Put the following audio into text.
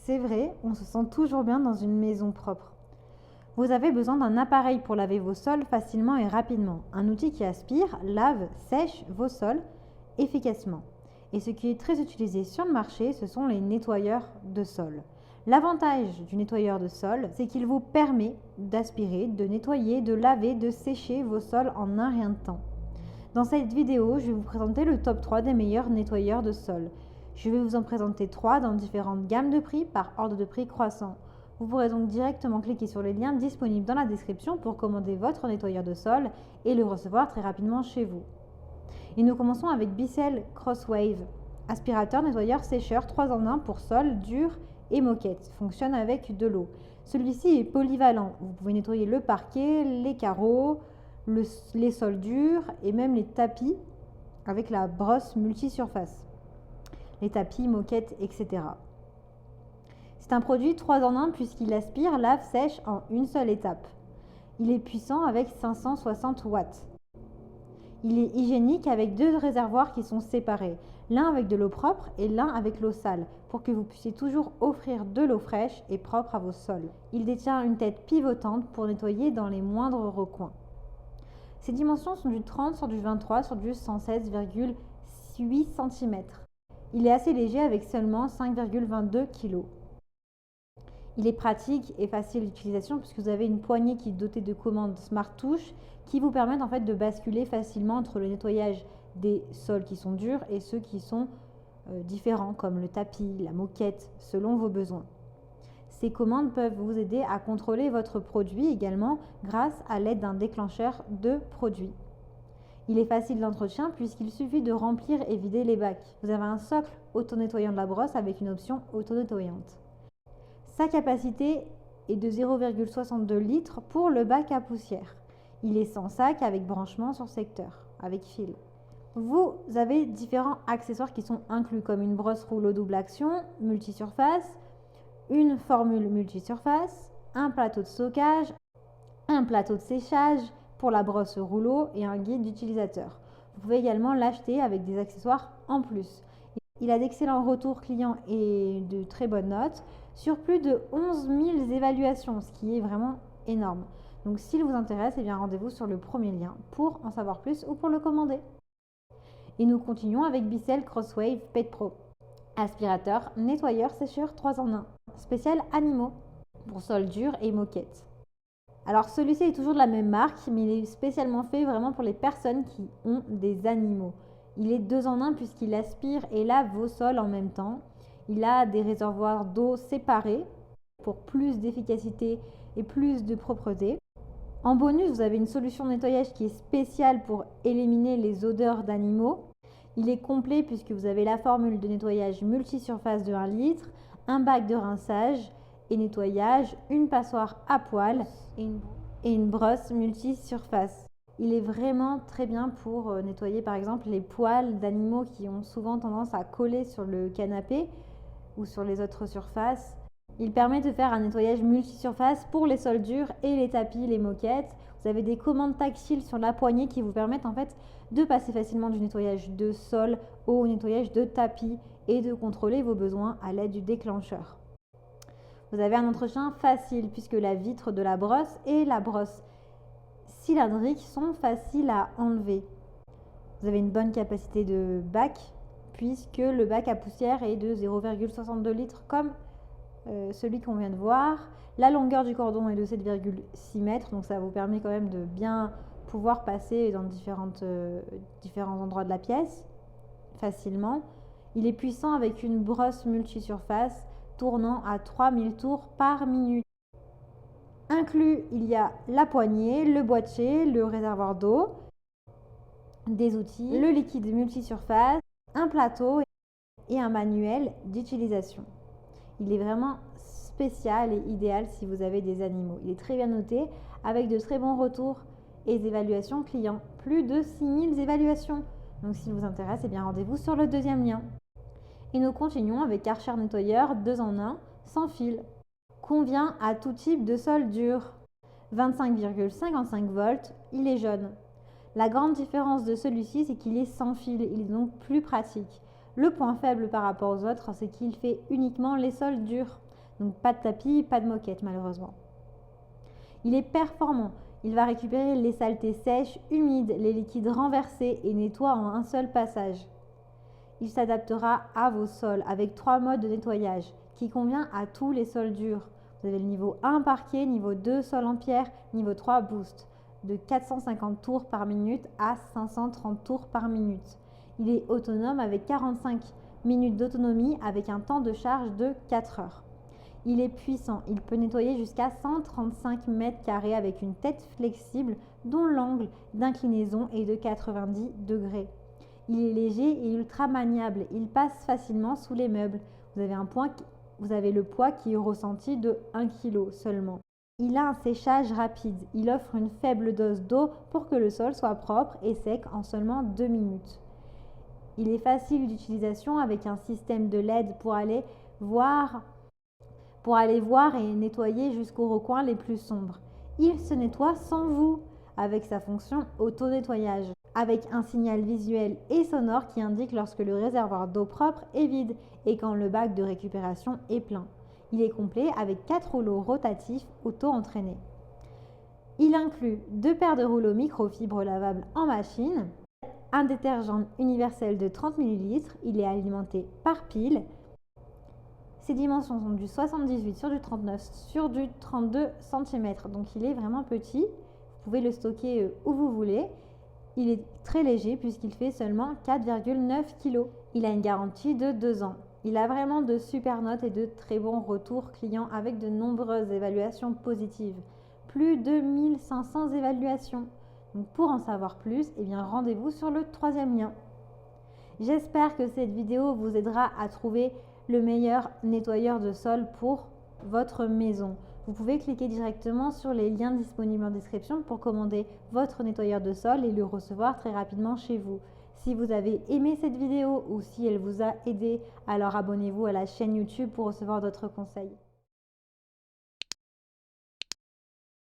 C'est vrai, on se sent toujours bien dans une maison propre. Vous avez besoin d'un appareil pour laver vos sols facilement et rapidement. Un outil qui aspire, lave, sèche vos sols efficacement. Et ce qui est très utilisé sur le marché, ce sont les nettoyeurs de sol. L'avantage du nettoyeur de sol, c'est qu'il vous permet d'aspirer, de nettoyer, de laver, de sécher vos sols en un rien de temps. Dans cette vidéo, je vais vous présenter le top 3 des meilleurs nettoyeurs de sol. Je vais vous en présenter 3 dans différentes gammes de prix par ordre de prix croissant. Vous pourrez donc directement cliquer sur les liens disponibles dans la description pour commander votre nettoyeur de sol et le recevoir très rapidement chez vous. Et nous commençons avec Bissell Crosswave, aspirateur nettoyeur sécheur 3 en 1 pour sol, dur et moquette. Fonctionne avec de l'eau. Celui-ci est polyvalent. Vous pouvez nettoyer le parquet, les carreaux, les sols durs et même les tapis avec la brosse multisurface. Les tapis, moquettes, etc. C'est un produit 3 en 1 puisqu'il aspire, lave, sèche en une seule étape. Il est puissant avec 560 watts. Il est hygiénique avec 2 réservoirs qui sont séparés, l'un avec de l'eau propre et l'un avec l'eau sale, pour que vous puissiez toujours offrir de l'eau fraîche et propre à vos sols. Il détient une tête pivotante pour nettoyer dans les moindres recoins. Ses dimensions sont du 30 sur du 23 sur du 116,8 cm. Il est assez léger avec seulement 5,22 kg. Il est pratique et facile d'utilisation puisque vous avez une poignée qui est dotée de commandes Smart Touch qui vous permettent en fait de basculer facilement entre le nettoyage des sols qui sont durs et ceux qui sont différents comme le tapis, la moquette, selon vos besoins. Ces commandes peuvent vous aider à contrôler votre produit également grâce à l'aide d'un déclencheur de produit. Il est facile d'entretien puisqu'il suffit de remplir et vider les bacs. Vous avez un socle auto-nettoyant de la brosse avec une option auto-nettoyante. Sa capacité est de 0,62 litres pour le bac à poussière. Il est sans sac avec branchement sur secteur, avec fil. Vous avez différents accessoires qui sont inclus comme une brosse rouleau double action, multisurface, une formule multisurface, un plateau de stockage, un plateau de séchage pour la brosse rouleau et un guide d'utilisateur. Vous pouvez également l'acheter avec des accessoires en plus. Il a d'excellents retours clients et de très bonnes notes sur plus de 11 000 évaluations, ce qui est vraiment énorme. Donc s'il vous intéresse, eh bien rendez-vous sur le premier lien pour en savoir plus ou pour le commander. Et nous continuons avec Bissell Crosswave Pet Pro. Aspirateur, nettoyeur, sécheur 3 en 1. Spécial animaux pour sol dur et moquette. Alors celui-ci est toujours de la même marque, mais il est spécialement fait vraiment pour les personnes qui ont des animaux. Il est 2 en 1 puisqu'il aspire et lave vos sols en même temps. Il a des réservoirs d'eau séparés pour plus d'efficacité et plus de propreté. En bonus, vous avez une solution de nettoyage qui est spéciale pour éliminer les odeurs d'animaux. Il est complet puisque vous avez la formule de nettoyage multisurface de 1 litre, un bac de rinçage et nettoyage, une passoire à poils et une brosse multisurface. Il est vraiment très bien pour nettoyer par exemple les poils d'animaux qui ont souvent tendance à coller sur le canapé ou sur les autres surfaces. Il permet de faire un nettoyage multisurface pour les sols durs et les tapis, les moquettes. Vous avez des commandes tactiles sur la poignée qui vous permettent en fait de passer facilement du nettoyage de sol au nettoyage de tapis et de contrôler vos besoins à l'aide du déclencheur. Vous avez un entretien facile puisque la vitre de la brosse et la brosse cylindrique sont faciles à enlever. Vous avez une bonne capacité de bac puisque le bac à poussière est de 0,62 litres comme celui qu'on vient de voir. La longueur du cordon est de 7,6 mètres, donc ça vous permet quand même de bien pouvoir passer dans différents endroits de la pièce facilement. Il est puissant avec une brosse multisurface tournant à 3000 tours par minute. Inclus, il y a la poignée, le boîtier, le réservoir d'eau, des outils, le liquide multisurface, un plateau et un manuel d'utilisation. Il est vraiment spécial et idéal si vous avez des animaux. Il est très bien noté avec de très bons retours et évaluations clients. Plus de 6000 évaluations. Donc s'il vous intéresse, eh bien rendez-vous sur le deuxième lien. Et nous continuons avec Karcher nettoyeur 2 en 1 sans fil. Convient à tout type de sol dur. 25,55 volts, il est jaune. La grande différence de celui-ci, c'est qu'il est sans fil, il est donc plus pratique. Le point faible par rapport aux autres, c'est qu'il fait uniquement les sols durs. Donc pas de tapis, pas de moquette malheureusement. Il est performant. Il va récupérer les saletés sèches, humides, les liquides renversés et nettoie en un seul passage. Il s'adaptera à vos sols avec 3 modes de nettoyage qui convient à tous les sols durs. Vous avez le niveau 1 parquet, niveau 2 sol en pierre, niveau 3 boost, de 450 tours par minute à 530 tours par minute. Il est autonome avec 45 minutes d'autonomie avec un temps de charge de 4 heures. Il est puissant, il peut nettoyer jusqu'à 135 mètres carrés avec une tête flexible dont l'angle d'inclinaison est de 90 degrés. Il est léger et ultra maniable, il passe facilement sous les meubles. Vous avez le poids qui est ressenti de 1 kg seulement. Il a un séchage rapide, il offre une faible dose d'eau pour que le sol soit propre et sec en seulement 2 minutes. Il est facile d'utilisation avec un système de LED pour aller voir et nettoyer jusqu'aux recoins les plus sombres. Il se nettoie sans vous avec sa fonction auto-nettoyage, avec un signal visuel et sonore qui indique lorsque le réservoir d'eau propre est vide et quand le bac de récupération est plein. Il est complet avec 4 rouleaux rotatifs auto-entraînés. Il inclut 2 paires de rouleaux microfibres lavables en machine, un détergent universel de 30 ml, il est alimenté par pile. Ses dimensions sont du 78 sur du 39 sur du 32 cm, donc il est vraiment petit. Vous pouvez le stocker où vous voulez. Il est très léger puisqu'il fait seulement 4,9 kg. Il a une garantie de 2 ans. Il a vraiment de super notes et de très bons retours clients avec de nombreuses évaluations positives. Plus de 1500 évaluations. Donc pour en savoir plus, rendez-vous sur le 3e lien. J'espère que cette vidéo vous aidera à trouver le meilleur nettoyeur de sol pour votre maison. Vous pouvez cliquer directement sur les liens disponibles en description pour commander votre nettoyeur de sol et le recevoir très rapidement chez vous. Si vous avez aimé cette vidéo ou si elle vous a aidé, alors abonnez-vous à la chaîne YouTube pour recevoir d'autres conseils.